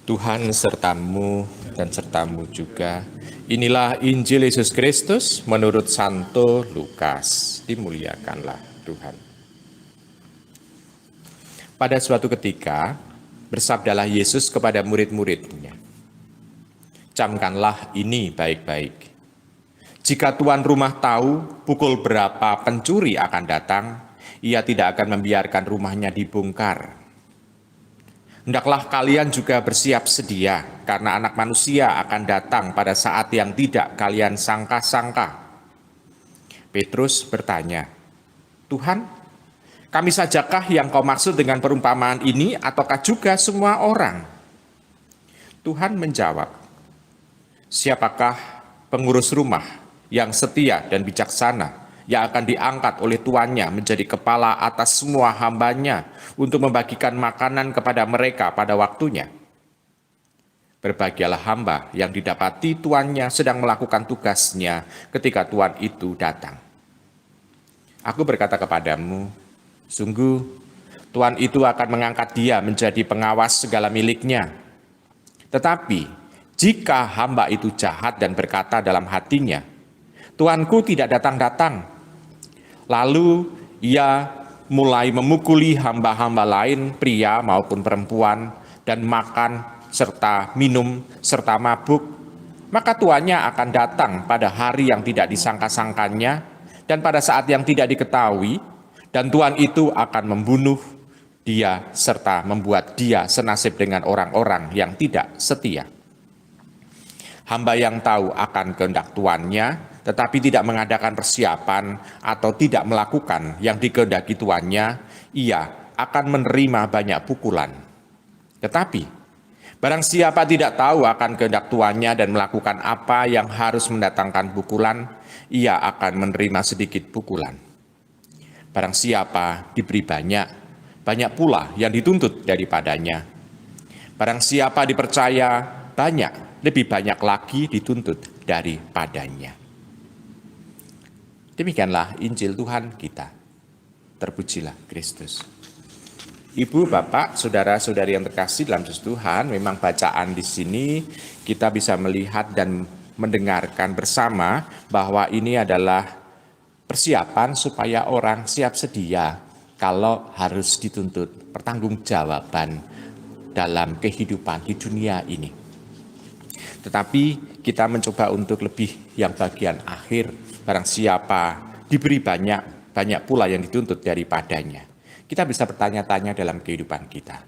Tuhan sertamu dan sertamu juga. Inilah Injil Yesus Kristus menurut Santo Lukas. Dimuliakanlah Tuhan. Pada suatu ketika, bersabdalah Yesus kepada murid-muridnya, "Camkanlah ini baik-baik. Jika tuan rumah tahu pukul berapa pencuri akan datang, ia tidak akan membiarkan rumahnya dibongkar. Hendaklah kalian juga bersiap sedia, karena Anak Manusia akan datang pada saat yang tidak kalian sangka-sangka." Petrus bertanya, "Tuhan, kami sajakah yang kau maksud dengan perumpamaan ini, ataukah juga semua orang?" Tuhan menjawab, "Siapakah pengurus rumah yang setia dan bijaksana, yang akan diangkat oleh tuannya menjadi kepala atas semua hambanya untuk membagikan makanan kepada mereka pada waktunya? Berbahagialah hamba yang didapati tuannya sedang melakukan tugasnya ketika tuan itu datang. Aku berkata kepadamu, sungguh tuan itu akan mengangkat dia menjadi pengawas segala miliknya. Tetapi jika hamba itu jahat dan berkata dalam hatinya, 'Tuanku tidak datang-datang,' lalu ia mulai memukuli hamba-hamba lain, pria maupun perempuan, dan makan serta minum serta mabuk, maka tuannya akan datang pada hari yang tidak disangka-sangkanya dan pada saat yang tidak diketahui, dan tuan itu akan membunuh dia serta membuat dia senasib dengan orang-orang yang tidak setia. Hamba yang tahu akan kehendak tuannya, tetapi tidak mengadakan persiapan atau tidak melakukan yang dikehendaki tuannya, ia akan menerima banyak pukulan. Tetapi barang siapa tidak tahu akan kehendak tuannya dan melakukan apa yang harus mendatangkan pukulan, ia akan menerima sedikit pukulan. Barang siapa diberi banyak, banyak pula yang dituntut daripadanya. Barang siapa dipercaya banyak, lebih banyak lagi dituntut daripadanya." Demikianlah Injil Tuhan kita. Terpujilah Kristus. Ibu, Bapak, saudara-saudari yang terkasih dalam Yesus Tuhan, memang bacaan di sini kita bisa melihat dan mendengarkan bersama bahwa ini adalah persiapan supaya orang siap sedia kalau harus dituntut pertanggungjawaban dalam kehidupan di dunia ini. Tetapi kita mencoba untuk lebih yang bagian akhir, barang siapa diberi banyak, banyak pula yang dituntut daripadanya. Kita bisa bertanya-tanya dalam kehidupan kita.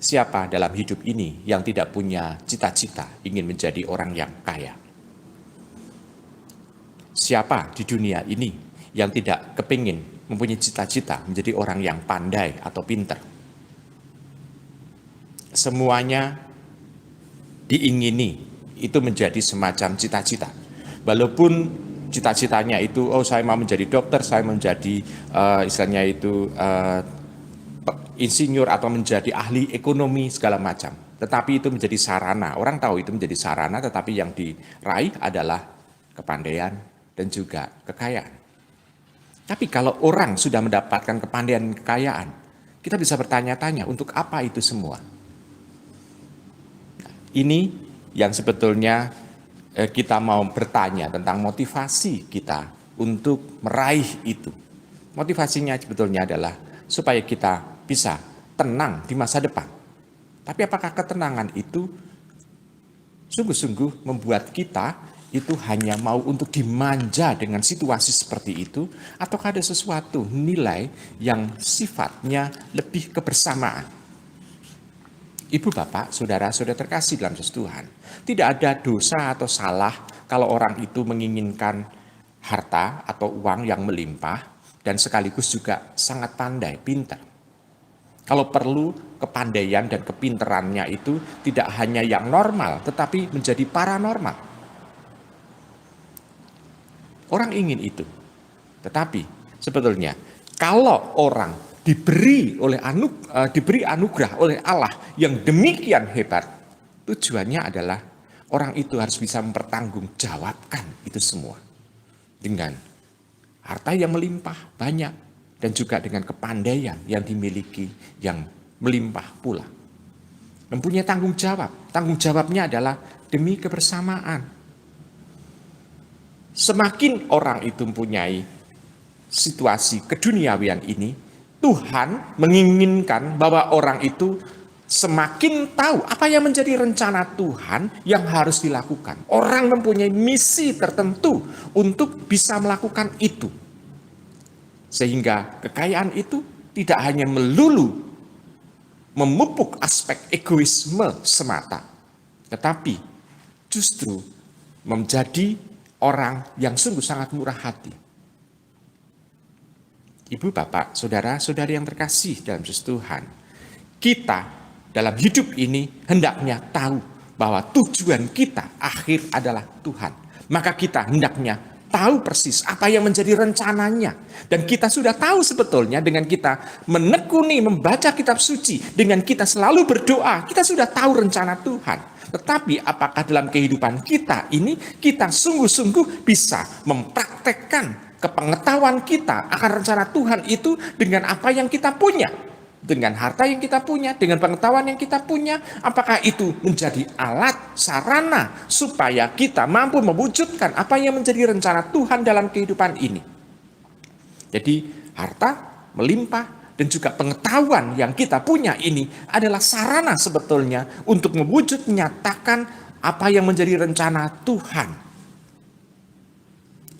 Siapa dalam hidup ini yang tidak punya cita-cita ingin menjadi orang yang kaya? Siapa di dunia ini yang tidak kepingin mempunyai cita-cita menjadi orang yang pandai atau pintar? Semuanya diingini itu menjadi semacam cita-cita. Walaupun cita-citanya itu, saya mau menjadi dokter, saya menjadi istilahnya itu insinyur atau menjadi ahli ekonomi segala macam. Tetapi itu menjadi sarana. Orang tahu itu menjadi sarana, tetapi yang diraih adalah kepandaian dan juga kekayaan. Tapi kalau orang sudah mendapatkan kepandaian dan kekayaan, kita bisa bertanya-tanya untuk apa itu semua. Ini yang sebetulnya kita mau bertanya tentang motivasi kita untuk meraih itu. Motivasinya sebetulnya adalah supaya kita bisa tenang di masa depan. Tapi apakah ketenangan itu sungguh-sungguh membuat kita itu hanya mau untuk dimanja dengan situasi seperti itu, ataukah ada sesuatu nilai yang sifatnya lebih kebersamaan? Ibu, Bapak, saudara-saudara terkasih dalam Yesus Tuhan, tidak ada dosa atau salah kalau orang itu menginginkan harta atau uang yang melimpah dan sekaligus juga sangat pandai, pintar. Kalau perlu, kepandaian dan kepinterannya itu tidak hanya yang normal, tetapi menjadi paranormal. Orang ingin itu. Tetapi sebetulnya kalau orang diberi anugerah oleh Allah yang demikian hebat, tujuannya adalah orang itu harus bisa mempertanggungjawabkan itu semua dengan harta yang melimpah banyak dan juga dengan kepandaian yang dimiliki yang melimpah pula. mempunyai tanggung jawab. Tanggung jawabnya adalah demi kebersamaan. Semakin orang itu mempunyai situasi keduniawian ini, Tuhan menginginkan bahwa orang itu semakin tahu apa yang menjadi rencana Tuhan yang harus dilakukan. Orang mempunyai misi tertentu untuk bisa melakukan itu. Sehingga kekayaan itu tidak hanya melulu memupuk aspek egoisme semata, tetapi justru menjadi orang yang sungguh sangat murah hati. Ibu, bapak, saudara-saudari yang terkasih dalam Yesus Tuhan, kita dalam hidup ini hendaknya tahu bahwa tujuan kita akhir adalah Tuhan. Maka kita hendaknya tahu persis apa yang menjadi rencananya. Dan kita sudah tahu sebetulnya dengan kita menekuni, membaca kitab suci, dengan kita selalu berdoa, kita sudah tahu rencana Tuhan. Tetapi apakah dalam kehidupan kita ini, kita sungguh-sungguh bisa mempraktekkan kepengetahuan kita akan rencana Tuhan itu dengan apa yang kita punya, dengan harta yang kita punya, dengan pengetahuan yang kita punya, apakah itu menjadi alat, sarana supaya kita mampu mewujudkan apa yang menjadi rencana Tuhan dalam kehidupan ini. Jadi harta melimpah dan juga pengetahuan yang kita punya ini adalah sarana sebetulnya untuk mewujud menyatakan apa yang menjadi rencana Tuhan.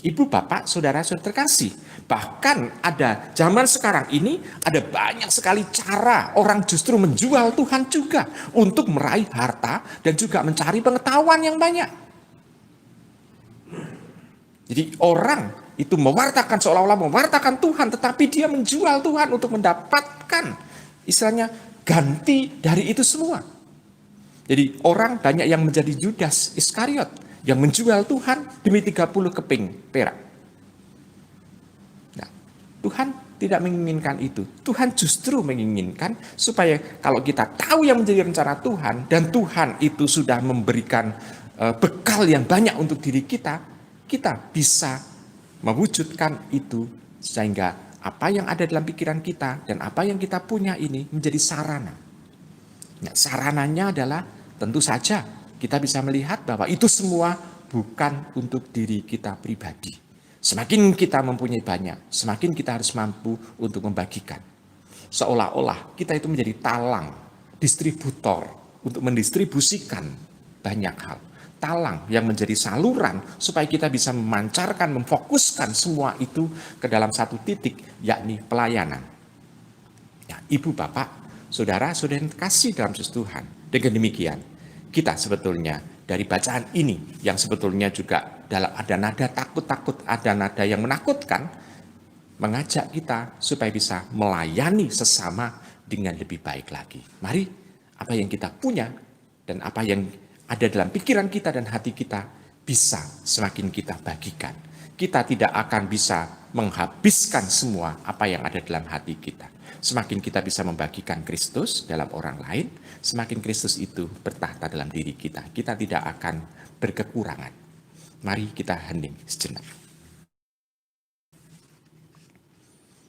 Ibu, bapak, saudara-saudara terkasih, bahkan ada zaman sekarang ini ada banyak sekali cara orang justru menjual Tuhan juga untuk meraih harta dan juga mencari pengetahuan yang banyak. Jadi orang itu mewartakan seolah-olah mewartakan Tuhan, tetapi dia menjual Tuhan untuk mendapatkan istilahnya ganti dari itu semua. Jadi orang banyak yang menjadi Judas Iskariot yang menjual Tuhan demi 30 keping perak. Nah, Tuhan tidak menginginkan itu. Tuhan justru menginginkan supaya kalau kita tahu yang menjadi rencana Tuhan, dan Tuhan itu sudah memberikan bekal yang banyak untuk diri kita, kita bisa mewujudkan itu sehingga apa yang ada dalam pikiran kita dan apa yang kita punya ini menjadi sarana. Nah, sarananya adalah tentu saja kita bisa melihat bahwa itu semua bukan untuk diri kita pribadi. Semakin kita mempunyai banyak, semakin kita harus mampu untuk membagikan. Seolah-olah kita itu menjadi talang, distributor untuk mendistribusikan banyak hal. Talang yang menjadi saluran supaya kita bisa memancarkan, memfokuskan semua itu ke dalam satu titik, yakni pelayanan. Ya, ibu, bapak, saudara-saudara yang kasih dalam Yesus Tuhan. Dengan demikian, kita sebetulnya dari bacaan ini yang sebetulnya juga ada nada takut-takut, ada nada yang menakutkan, mengajak kita supaya bisa melayani sesama dengan lebih baik lagi. Mari apa yang kita punya dan apa yang ada dalam pikiran kita dan hati kita bisa semakin kita bagikan. Kita tidak akan bisa menghabiskan semua apa yang ada dalam hati kita. Semakin kita bisa membagikan Kristus dalam orang lain, semakin Kristus itu bertahta dalam diri kita. Kita tidak akan berkekurangan. Mari kita hening sejenak.